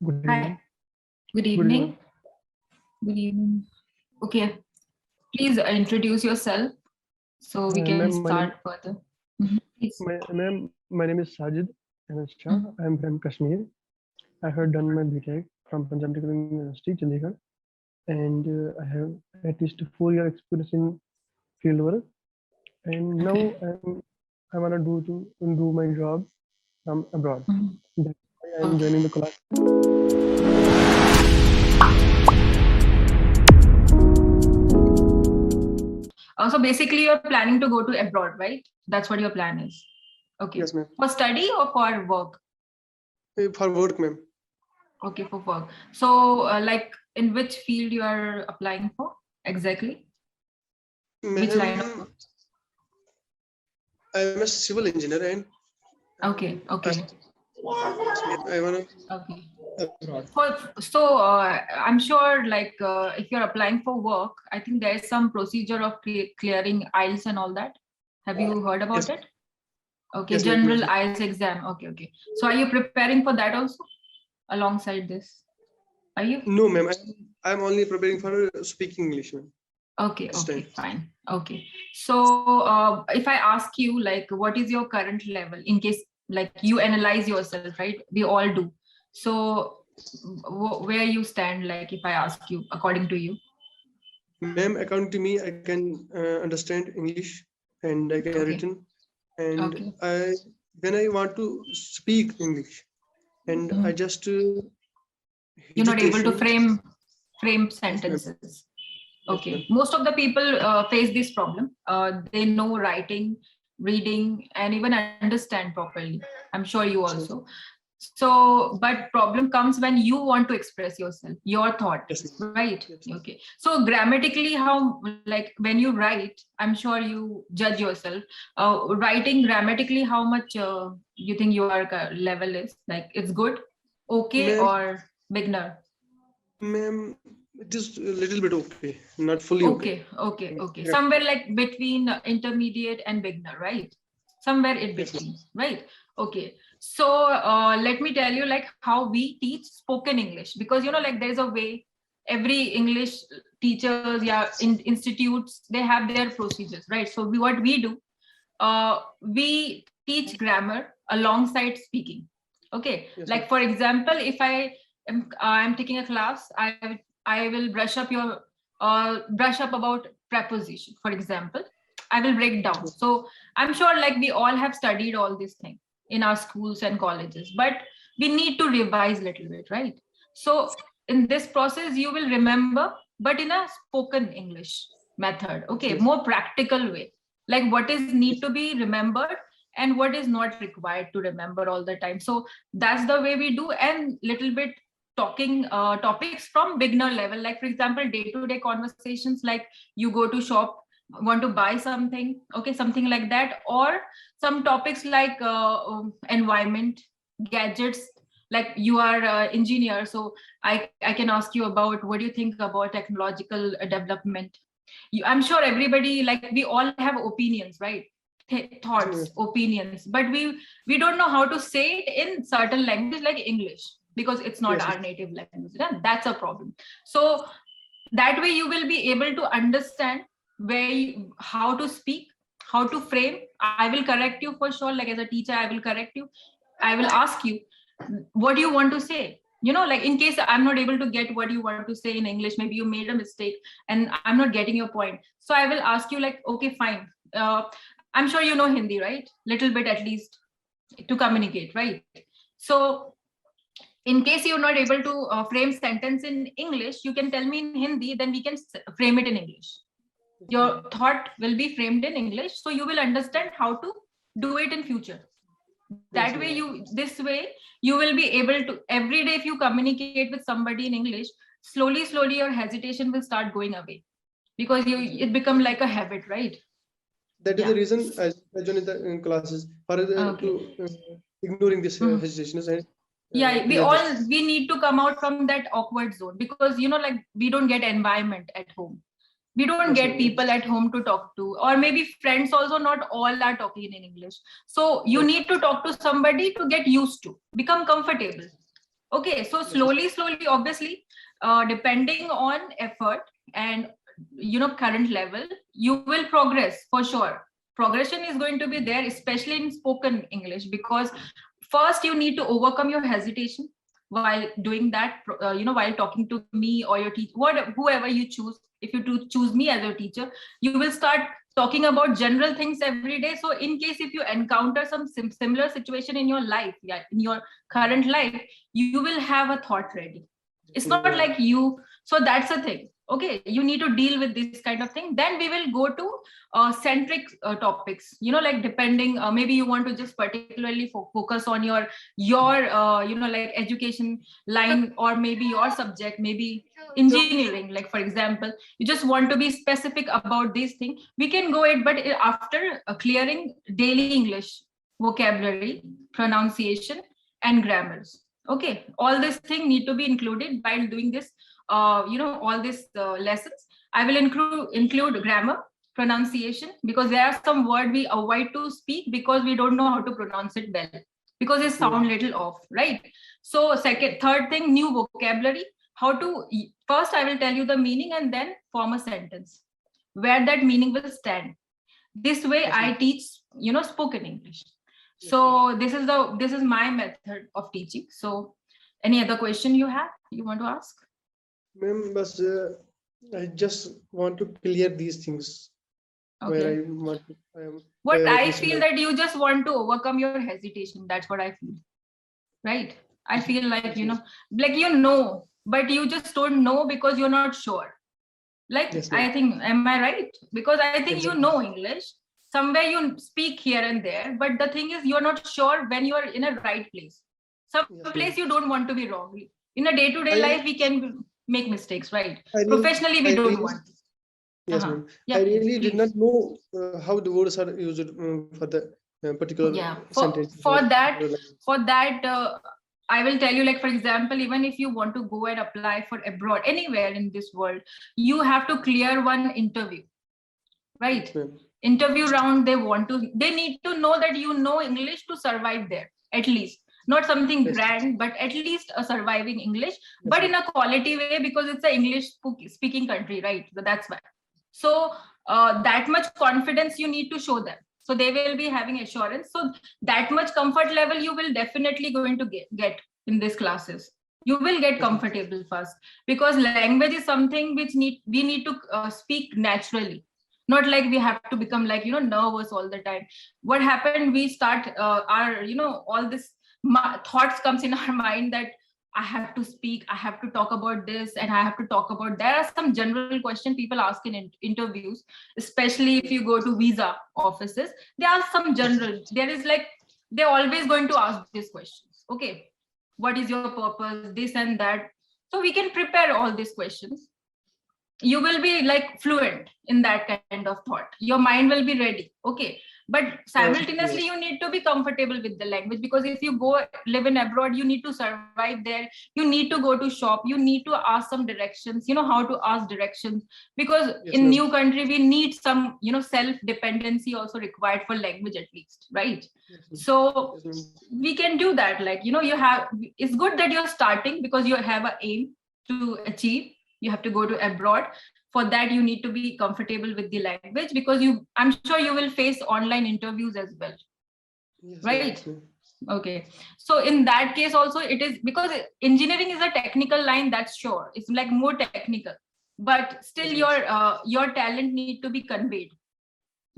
Good Hi. evening. Good Good evening. evening. Good evening. Okay. Please introduce yourself so we can Ma'am, start further. Please. my name is Sajid Ahmed Shah. Mhm. I am from Kashmir. I have done my BTech from Punjab Technical University, Chandigarh, and I have at least 4 year experience in fieldwork. And now Okay. I wanna do my job from abroad. Mhm. That's why I am Okay. joining the class. So basically, you're planning to go to abroad, right? That's what your plan is. Okay. Yes, ma'am. For study or for work? For work, ma'am. Okay, for work. So, like, in which field you are applying for exactly? Which line of Ma'am, work? I am a civil engineer and Okay. I, Okay. yes, ma'am, I wanna Okay. abroad. So I'm sure like if you're applying for work, I think there is some procedure of clearing IELTS and all that. Have you heard about Yes, it? Okay, yes, ma'am. general IELTS exam. Okay, okay. So are you preparing for that also alongside this? Are you? No, ma'am. I'm only preparing for speaking English, ma'am. Okay, This okay, time. fine. Okay. So if I ask you like what is your current level in case like you analyze yourself, right? We all do. So where you stand, like if I ask you according to you? Ma'am, according to me, I can understand English and I can Okay. written. And Okay. when I want to speak English, and I Mhm. just You're not able to hesitation. frame Yes, ma'am. sentences. Yes, ma'am. Okay. Most of the people face this problem. They know writing, reading, and even understand properly. I'm sure you Yes, ma'am. also. So, but problem comes when you want to express yourself, your thought, Yes, ma'am. right? Yes. Okay. So grammatically, how like when you write, I'm sure you judge yourself. Writing grammatically, how much you think your level is? Like it's good, okay, Ma'am, or beginner? ma'am, it is a little bit okay, not fully okay. Okay, okay, okay. Somewhere like between intermediate and beginner, right? Somewhere in Yes, ma'am. between, right? Okay. So let me tell you like how we teach spoken English, because you know like there's a way every English teachers, yeah, in institutes, they have their procedures, right? So what we do, we teach grammar alongside speaking. Okay, Yes, ma'am. like for example, if I'm taking a class, I will brush up about preposition. For example, I will break Yes, down. ma'am. So I'm sure like we all have studied all these things in our schools and colleges, but we need to revise a little bit, right? So in this process, you will remember, but in a spoken English method. Okay, Yes. more practical way, like what is need to be remembered and what is not required to remember all the time. So that's the way we do, and little bit talking topics from beginner level, like for example day-to-day conversations, like you go to shop, want to buy something, okay, something like that, or some topics like environment, gadgets, like you are engineer, so I can ask you about what do you think about technological development. I'm sure everybody, like we all have opinions, right? Yes, Thoughts, ma'am. opinions, but we don't know how to say it in certain language like English, because it's not Yes, our native language. Yeah? That's a problem. So that way you will be able to understand how to speak, how to frame. I will correct you for sure, like as a teacher I will correct you. I will ask you what do you want to say, you know, like in case I'm not able to get what you want to say in English, maybe you made a mistake and I'm not getting your point, so I will ask you like, okay, fine, I'm sure you know Hindi, right? Little bit at least, to communicate, right? So in case you're not able to frame sentence in English, you can tell me in Hindi, then we can frame it in English. Your ma'am. thought will be framed in English, so you will understand how to do it in future. That Yes, way ma'am. this way you will be able to, every day if you communicate with somebody in English, slowly your hesitation will start going away, because you Yes, ma'am. it become like a habit, right? That is the Yeah. reason I joined the classes for Okay. to ignoring this Mhm. hesitations and Yeah, clear this. we need to come out from that awkward zone, because you know like we don't get environment at home, we don't Yes, get ma'am. people at home to talk to, or maybe friends also, not all are talking in English. So you Yes. need to talk to somebody to get used to become comfortable. Okay, so slowly, obviously, depending on effort and current level, you will progress for sure. Progression is going to be there, especially in spoken English, because first you need to overcome your hesitation while doing that. While talking to me or your teacher, whoever you choose. If you choose me as your teacher, you will start talking about general things every day. So in case if you encounter some similar situation in your life, yeah, in your current life, you will have a thought ready. It's not Yeah. like you. So that's the thing. Okay, you need to deal with this kind of thing. Then we will go to centric topics, like depending, maybe you want to just particularly focus on your like education line, or maybe your subject, maybe engineering, like for example, you just want to be specific about these things. We can go it, but after clearing daily English vocabulary, pronunciation, and grammars. Okay, all this thing need to be included while doing this. All these lessons. I will include grammar, pronunciation, because there are some word we avoid to speak because we don't know how to pronounce it well, because it sound little off, right? So third thing, new vocabulary. How to First I will tell you the meaning and then form a sentence where that meaning will stand. This way I teach spoken English. So this is my method of teaching. So any other question you want to ask? Ma'am, but I just want to clear these things where I Okay. want to, What where I teach feel my that you just want to overcome your hesitation. That's what I feel. Right? I feel like, yes, but you just don't know because you're not sure. Like, yes, ma'am. I think, am I right? Because I think you Exactly. know English. Somewhere you speak here and there, but the thing is, you're not sure when you are in a right place. Some Yes, place ma'am. you don't want to be wrong. In a day-to-day I life, we can make mistakes, right? I really Professionally, I we don't really want. yes, ma'am. I Yeah, please, really did not please. know how the words are used for the particular Yeah, sentences or for that, particular language. I will tell you, like for example, even if you want to go and apply for abroad anywhere in this world, you have to clear one interview, Yes, right? ma'am. Interview round. They need to know that you know English to survive there, at least. Not something Yes, grand, but at least a surviving English, yes, but ma'am. in a quality way, because it's an English speaking country, right? So that's why. So that much confidence you need to show them, so they will be having assurance. So that much comfort level you will definitely going to get in these classes. You will get Yes, ma'am. comfortable first, because language is something which we need to speak naturally, not like we have to become like nervous all the time. What happened, we start our all this thoughts comes in our mind that I have to speak, I have to talk about this, and I have to talk about. There are some general questions people ask in interviews, especially if you go to visa offices. There are some general. There is like they're always going to ask these questions. Okay, what is your purpose? This and that. So we can prepare all these questions. You will be like fluent in that kind of thought. Your mind will be ready. Okay, but simultaneously Yes. you need to be comfortable with the language, because if you go live in abroad, you need to survive there. You need to go to shop, you need to ask some directions, how to ask directions, because Yes, in ma'am. new country we need some self dependency also required for language, at least, right? Yes, ma'am. So Yes, ma'am. we can do that, like you have, it's good that you're starting because you have an aim to achieve. You have to go to abroad. For that you need to be comfortable with the language, because I'm sure you will face online interviews as well, Yes, ma'am. right? Yes, ma'am. Okay, so in that case also, it is because engineering is a technical line, that's sure, it's like more technical, but still Yes, ma'am. your talent need to be conveyed,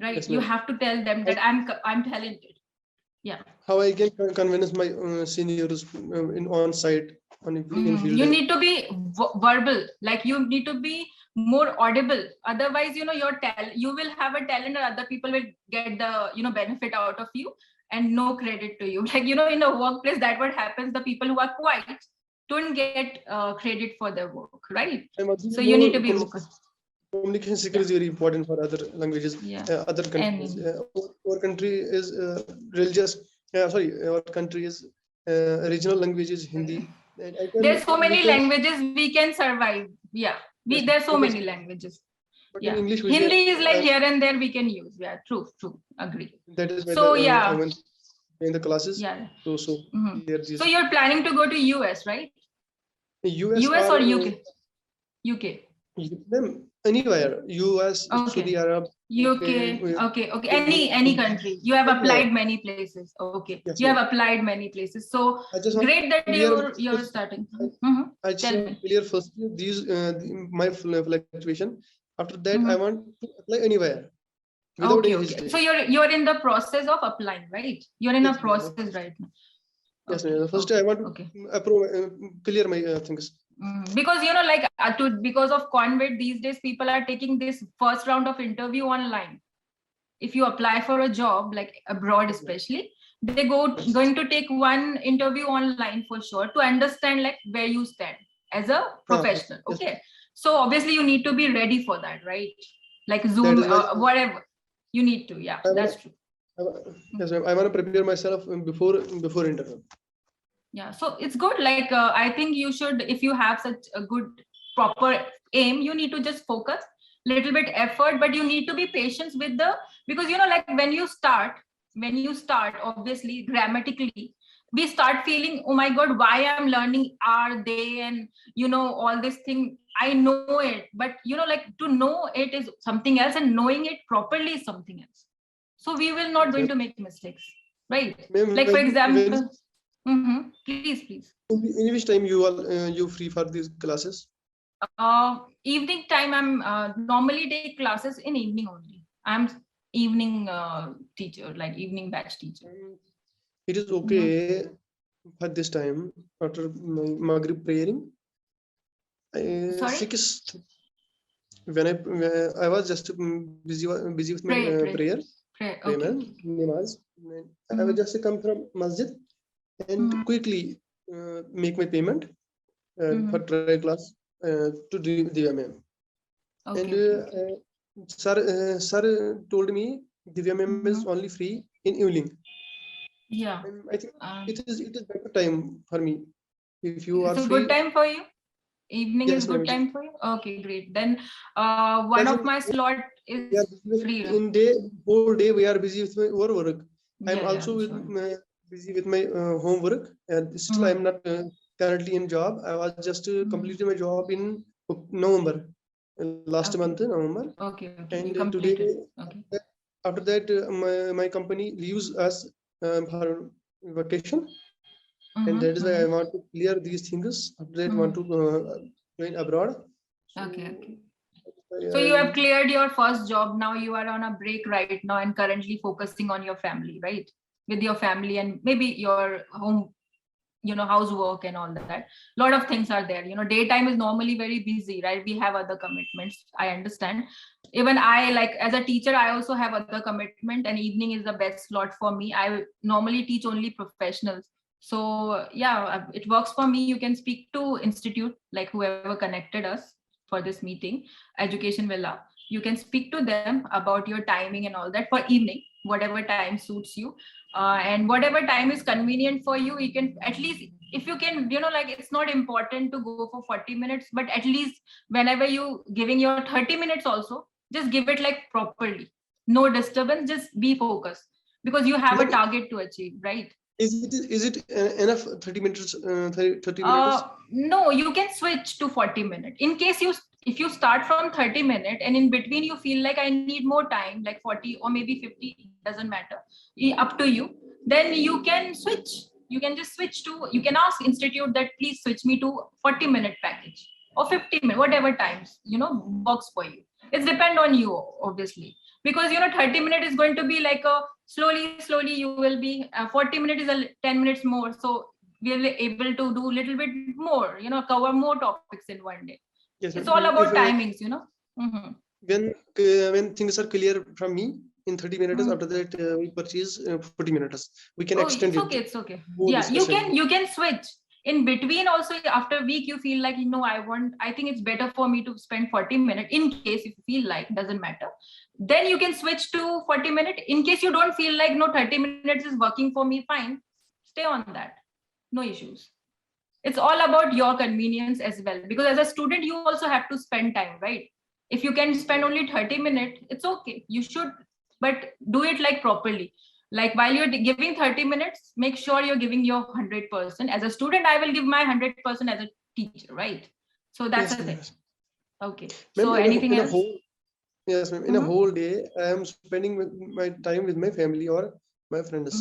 right? Yes, You ma'am. have to tell them I, that I'm talented. Yeah. how I can convince my seniors in on site in field. You need to be verbal, like you need to be more audible. Otherwise you will have a talent, and other people will get the benefit out of you and no credit to you. Like in a workplace, that what happens, the people who are quiet don't get credit for their work, right? And what do So you you need know, to be vocal. communication skill Yeah, is very important for other languages, yeah. other countries. And Our country is religious. Sorry, our country is regional language is Hindi, and I can there's so we many can languages we can survive. Yeah, yes, there's so but many languages. but in Yeah, English we can Hindi is like here and there we can use. Yeah, true, agree. that is why So I yeah, want. in the classes. Yeah. So Mhm. clear these. So you're planning to go to US, right? US US or or UK? UK. anywhere. US, Okay. Saudi Arab, UK. Okay. Any country. You have anywhere. applied many places. Okay. Yes, You have ma'am. applied many places. So I just want great that to clear. you're starting. Mhm. I just Tell want to me. clear first these my fluctuation. After that, I Mhm. want to apply anywhere without any Okay. So hesitation. you're in the process of applying, right? You're in a Yes, ma'am. process right now. Yes, Okay. ma'am. First, Okay. I want to Okay. approve, clear my things. Because like because of COVID these days, people are taking this first round of interview online. If you apply for a job like abroad, especially, they going to take one interview online for sure to understand like where you stand as a professional. Yes. Okay, so obviously you need to be ready for that, right? Like That Zoom, is why whatever you need to. Yeah, I wanna, that's true. yes, ma'am. I want to prepare myself before interview. Yeah, so it's good. Like I think you should, if you have such a good proper aim, you need to just focus little bit effort, but you need to be patient with the, because like when you start obviously grammatically we start feeling, oh my god, why I'm learning are they, and all this thing, I know it, but like to know it is something else and knowing it properly is something else. So we will not going to make mistakes, right? Ma'am, Like for when example, please. in which time you free for these classes? Evening time, I'm normally take classes in evening only. I'm evening teacher, like evening batch teacher. It is okay at this time after my Maghrib praying. Sorry. 6th, when I was just busy with my prayer, Pray. Okay. payment, namaz. I was just come from masjid and quickly make my payment for trial class to Divya ma'am. And sir told me Divya ma'am is only free in evening. Yeah. And I think it is better time for me. If you are It's a free, good time for you. Evening yes, is good ma'am. time for you. Okay, great. Then one of my slot is free. In day whole day we are busy with my work. I'm Yeah, also sure. busy with my homework, and still I'm not currently in job. I was just completed my job in November, last month November. Okay. And You today, completed. Okay. after that, my company leaves us for vacation, and that is why I want to clear these things. After that, want to join abroad. Okay. So you have cleared your first job. Now you are on a break right now and currently focusing on your family, right? With your family and maybe your home, housework and all that. A lot of things are there. Daytime is normally very busy, right? We have other commitments. I understand. Even I, like as a teacher, I also have other commitment, and evening is the best slot for me. I normally teach only professionals. So yeah, it works for me. You can speak to institute, like whoever connected us for this meeting, Education Villa. You can speak to them about your timing and all that for evening, whatever time suits you. And whatever time is convenient for you, you can at least, if you can, like it's not important to go for 40 minutes, but at least whenever you giving your 30 minutes also, just give it like properly, no disturbance, just be focused, because you have a target to achieve, right? Is it enough 30 minutes 30 minutes? No, you can switch to 40 minutes in case if you start from 30 minutes and in between you feel like I need more time, like 40 or maybe 50, doesn't matter, up to you, then you can switch. You can just switch to, you can ask institute that please switch me to 40-minute package or 50 minutes, whatever times works for you. It's depend on you, obviously, because 30 minutes is going to be like a slowly you will be 40 minutes is a 10 minutes more, so we'll able to do a little bit more, cover more topics in one day. Yes, It's all about if, timings. when things are clear from me in 30 minutes, after that we purchase 40 minutes. We can extend it. It's okay. Yeah, you can switch in between also. After a week you feel like I think it's better for me to spend 40 minutes, in case if you feel like, doesn't matter, then you can switch to 40 minutes. In case you don't feel like, no, 30 minutes is working for me, fine, stay on that, no issues. It's all about your convenience as well, because as a student you also have to spend time, right? If you can spend only 30 minutes, it's okay, you should, but do it like properly. Like while you're giving 30 minutes, make sure you're giving your 100%. As a student, I will give my 100% as a teacher, right? So that's Yes, the ma'am. thing. Okay. Ma'am, So anything in a else? whole, yes, ma'am. In a whole day, I am spending my time with my family or my friends.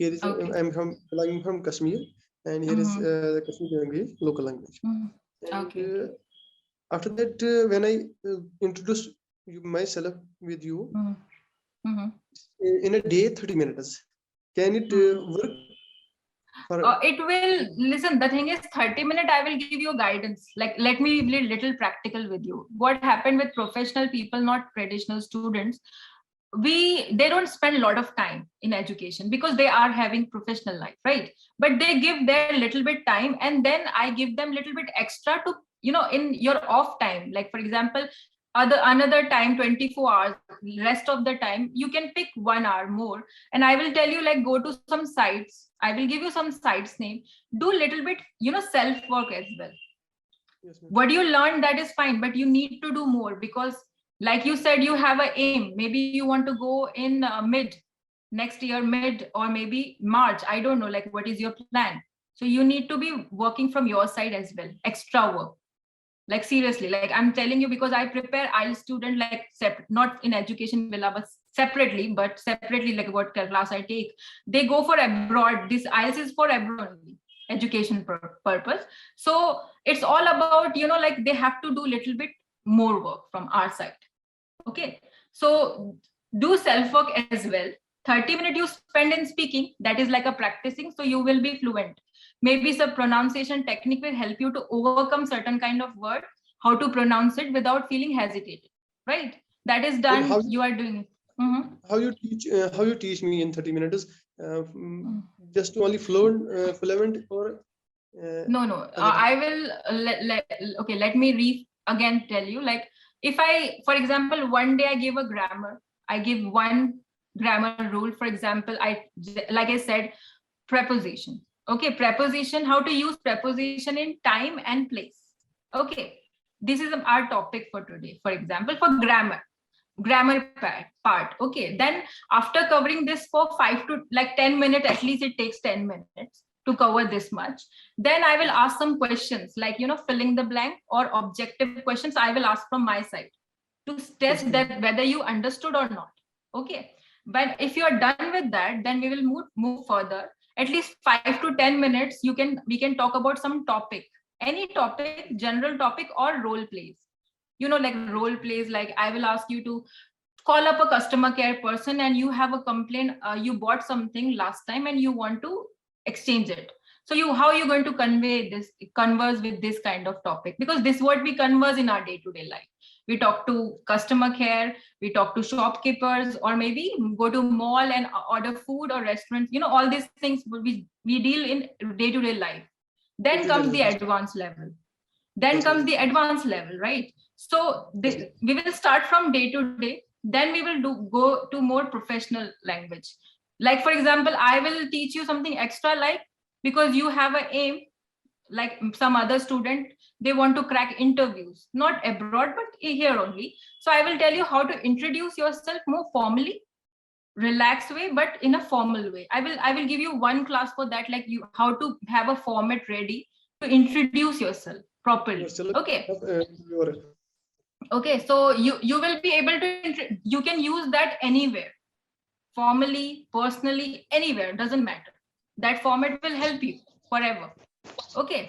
Here is Okay. I'm belonging from Kashmir, and here is the Kashmiri language, local language. And Okay. after that, when I introduce myself with you in a day, 30 minutes, can it work for? It will, listen, the thing is 30 minutes I will give you guidance. Like, let me be a little practical with you. What happened with professional people, not traditional students, they don't spend a lot of time in education because they are having professional life, right? But they give their little bit time, and then I give them little bit extra to, in your off time, like for example, another time 24 hours, rest of the time you can pick 1 hour more, and I will tell you, like, go to some sites, I will give you some sites name, do little bit, self work as well. Yes, ma'am. What you learn, that is fine, but you need to do more, because like you said, you have an aim. Maybe you want to go in next year mid, or maybe March, I don't know, like what is your plan. So you need to be working from your side as well, extra work. Like seriously, like I'm telling you, because I prepare IELTS student, like not in education villa, but separately, like what class I take, they go for abroad. This IELTS is for abroad only, education purpose. So it's all about, like they have to do little bit more work from our side. Okay, so do self work as well. 30 minutes you spend in speaking, that is like a practicing, so you will be fluent. Maybe some pronunciation technique will help you to overcome certain kind of word, how to pronounce it without feeling hesitated, right? That is Ma'am, done, you are doing it. how you teach me in 30 minutes? Just only fluent or No, other? I will okay, let me again tell you, like, if I, for example, one day I give a grammar, I give one grammar rule. For example, like I said, preposition. Okay, preposition, how to use preposition in time and place. Okay, this is our topic for today. For example, for grammar part. Okay, then after covering this for 5 to like 10 minutes, at least it takes 10 minutes to cover this much, then I will ask some questions, like, filling the blank or objective questions I will ask from my side to test that whether you understood or not. Okay, but if you are done with that, then we will move further. At least 5 to 10 minutes, we can talk about some topic, any topic, general topic, or role plays. Like role plays, like I will ask you to call up a customer care person, and you have a complaint, you bought something last time and you want to exchange it. So how are you going to converse with this kind of topic? Because this is what we converse in our day-to-day life. We talk to customer care, we talk to shopkeepers, or maybe go to mall and order food or restaurants, all these things we deal in day-to-day life. Then comes the advanced level. Right? So we will start from day to day, then we will go to more professional language. Like for example, I will teach you something extra, like, because you have an aim, like some other student, they want to crack interviews, not abroad but here only. So I will tell you how to introduce yourself more formally, relaxed way, but in a formal way. I will give you one class for that, like how to have a format ready to introduce yourself properly. Okay, okay, so you will be able to you can use that anywhere, formally, personally, anywhere, doesn't matter. That format will help you forever. Okay,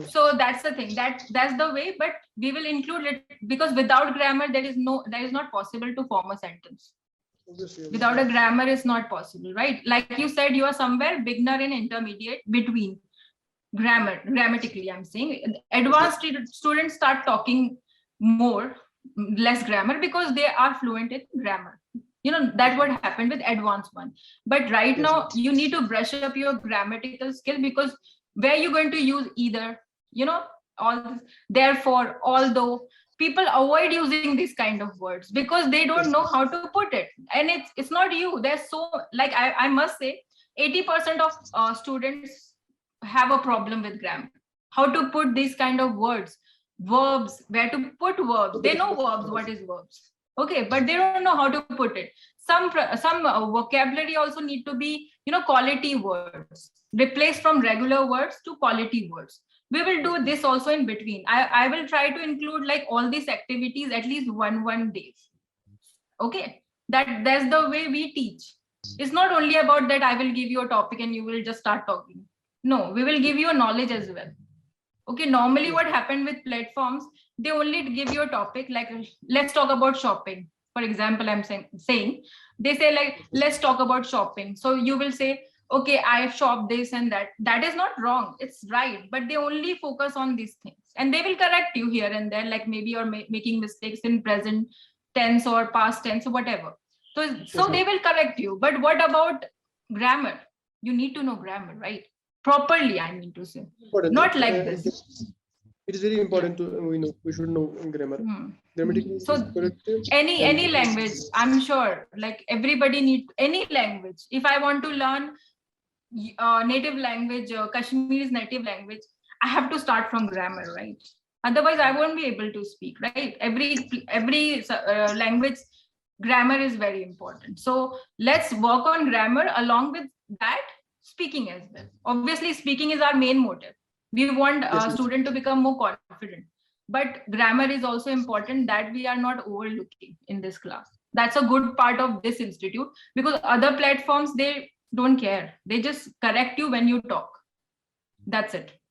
so that's the thing, that's the way. But we will include it, because without grammar that is not possible to form a sentence. Without a grammar is not possible, right? Like you said, you are somewhere beginner and intermediate between. Grammatically I'm saying advanced students start talking more, less grammar, because they are fluent in grammar. That's what happened with advanced one. But right now you need to brush up your grammatical skill, because where you're going to use either, all this, therefore, although, people avoid using these kind of words because they don't know how to put it. And it's not you, there's so, like, I must say 80% of students have a problem with grammar, how to put these kind of words, verbs, where to put verbs. They know verbs, what is verbs. Okay, but they don't know how to put it. Some vocabulary also need to be, quality words, replaced from regular words to quality words. We will do this also in between. I will try to include like all these activities at least one day. Okay, that's the way we teach. It's not only about that I will give you a topic and you will just start talking. No, we will give you a knowledge as well. Okay, normally what happened with platforms, they only give you a topic like, let's talk about shopping. For example, I'm saying they say like, let's talk about shopping. So you will say, okay, I've shopped this and that. That is not wrong, it's right, but they only focus on these things and they will correct you here and there, like maybe you're making mistakes in present tense or past tense or whatever. So they will correct you. But what about grammar? You need to know grammar, right? Properly, I mean to say, not like this. It is very important to we should know grammar. Grammatically So correct. any language, I'm sure, like everybody need any language. If I want to learn native language, Kashmir's native language, I have to start from grammar, right? Otherwise, I won't be able to speak, right? Every language, grammar is very important. So let's work on grammar along with that, speaking as well. Obviously, speaking is our main motive. We want a student to become more confident. But grammar is also important, that we are not overlooking in this class. That's a good part of this institute, because other platforms, they don't care. They just correct you when you talk. That's it.